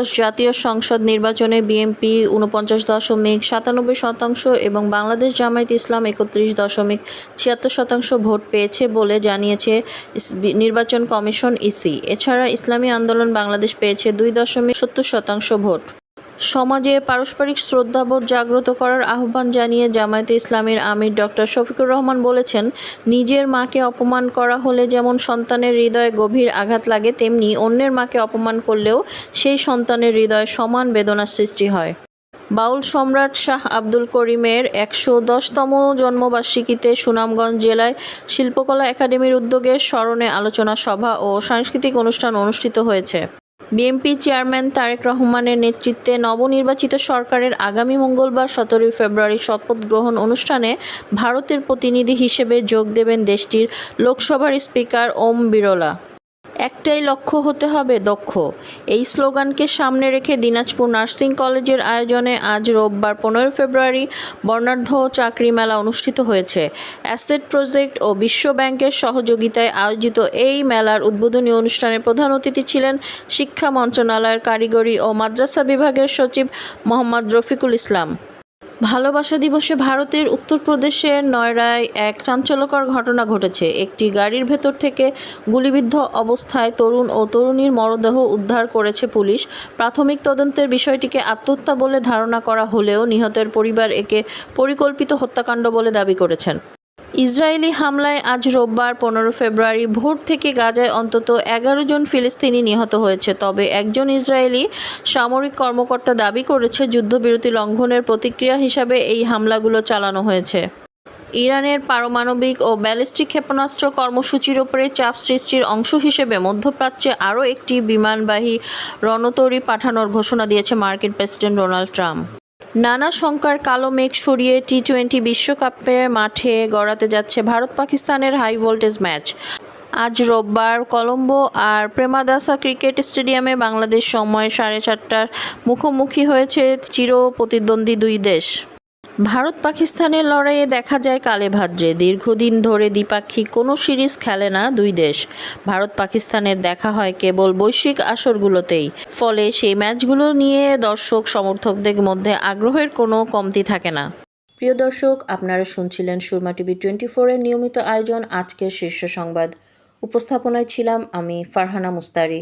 ত্রয়োদশ জাতীয় সংসদ নির্বাচনে বিএনপি 49.97% এবং বাংলাদেশ জামায়াত ইসলাম 31.76% ভোট পেয়েছে বলে জানিয়েছে নির্বাচন কমিশন ইসি। এছাড়া ইসলামী আন্দোলন বাংলাদেশ পেয়েছে 2.70% ভোট। সমাজে পারস্পরিক শ্রদ্ধাবোধ জাগ্রত করার আহ্বান জানিয়ে জামায়াতে ইসলামীর আমির ডক্টর শফিকুর রহমান বলেছেন, নিজের মাকে অপমান করা হলে যেমন সন্তানের হৃদয়ে গভীর আঘাত লাগে, তেমনি অন্যের মাকে অপমান করলেও সেই সন্তানের হৃদয়ে সমান বেদনার সৃষ্টি হয়। বাউল সম্রাট শাহ আব্দুল করিমের 110তম জন্মবার্ষিকীতে সুনামগঞ্জ জেলায় শিল্পকলা একাডেমির উদ্যোগে স্মরণে আলোচনা সভা ও সাংস্কৃতিক অনুষ্ঠান অনুষ্ঠিত হয়েছে। বিএনপি চেয়ারম্যান তারেক রহমানের নেতৃত্বে নবনির্বাচিত সরকারের আগামী মঙ্গলবার 17 ফেব্রুয়ারি শপথ গ্রহণ অনুষ্ঠানে ভারতের প্রতিনিধি হিসেবে যোগ দেবেন দেশটির লোকসভার স্পিকার ওম বিরলা। একটাই লক্ষ্য হতে হবে দক্ষ, এই স্লোগানকে সামনে রেখে দিনাজপুর নার্সিং কলেজের আয়োজনে আজ রোববার 15 ফেব্রুয়ারি বর্ণাঢ্য চাকরি মেলা অনুষ্ঠিত হয়েছে। অ্যাসেট প্রজেক্ট ও বিশ্ব ব্যাংকের সহযোগিতায় আয়োজিত এই মেলার উদ্বোধনী অনুষ্ঠানে প্রধান অতিথি ছিলেন শিক্ষা মন্ত্রণালয়ের কারিগরি ও মাদ্রাসা বিভাগের সচিব মোহাম্মদ রফিকুল ইসলাম। ভালোবাসা দিবসে ভারতের উত্তরপ্রদেশের নয়ডায় এক চাঞ্চল্যকর ঘটনা ঘটেছে। একটি গাড়ির ভেতর থেকে গুলিবিদ্ধ অবস্থায় তরুণ ও তরুণীর মরদেহ উদ্ধার করেছে পুলিশ। প্রাথমিক তদন্তের বিষয়টিকে আত্মহত্যা বলে ধারণা করা হলেও নিহতের পরিবার একে পরিকল্পিত হত্যাকাণ্ড বলে দাবি করেছেন। ইসরায়েলি হামলায় আজ রোববার 15 ফেব্রুয়ারি ভোর থেকে গাজায় অন্তত 11 জন ফিলিস্তিনি নিহত হয়েছে। তবে একজন ইসরায়েলি সামরিক কর্মকর্তা দাবি করেছে, যুদ্ধবিরতি লঙ্ঘনের প্রতিক্রিয়া হিসাবে এই হামলাগুলো চালানো হয়েছে। ইরানের পারমাণবিক ও ব্যালিস্টিক ক্ষেপণাস্ত্র কর্মসূচির ওপরে চাপ সৃষ্টির অংশ হিসেবে মধ্যপ্রাচ্যে আরও একটি বিমানবাহী রণতরী পাঠানোর ঘোষণা দিয়েছে মার্কিন প্রেসিডেন্ট ডোনাল্ড ট্রাম্প। নানা শঙ্কার কালো মেঘ সরিয়ে টি-20 বিশ্বকাপে মাঠে গড়াতে যাচ্ছে ভারত-পাকিস্তানের হাই ভোল্টেজ ম্যাচ। আজ রোববার কলম্বো আর প্রেমাদাসা ক্রিকেট স্টেডিয়ামে বাংলাদেশ সময় 4:30টায় মুখোমুখি হয়েছে চিরপ্রতিদ্বন্দ্বী দুই দেশ। ভারত-পাকিস্তানের লড়াইয়ে দেখা যায় কালে ভাদ্রে। দীর্ঘদিন ধরে দ্বিপাক্ষিক কোনো সিরিজ খেলে না দুই দেশ। ভারত-পাকিস্তানের দেখা হয় কেবল বৈশ্বিক আসরগুলোতেই। ফলে সেই ম্যাচগুলো নিয়ে দর্শক সমর্থকদের মধ্যে আগ্রহের কোনো কমতি থাকে না। প্রিয় দর্শক, আপনারা শুনছিলেন সুরমা টিভি 24-এর নিয়মিত আয়োজন আজকের শীর্ষ সংবাদ। উপস্থাপনায় ছিলাম আমি ফারহানা মুস্তারি।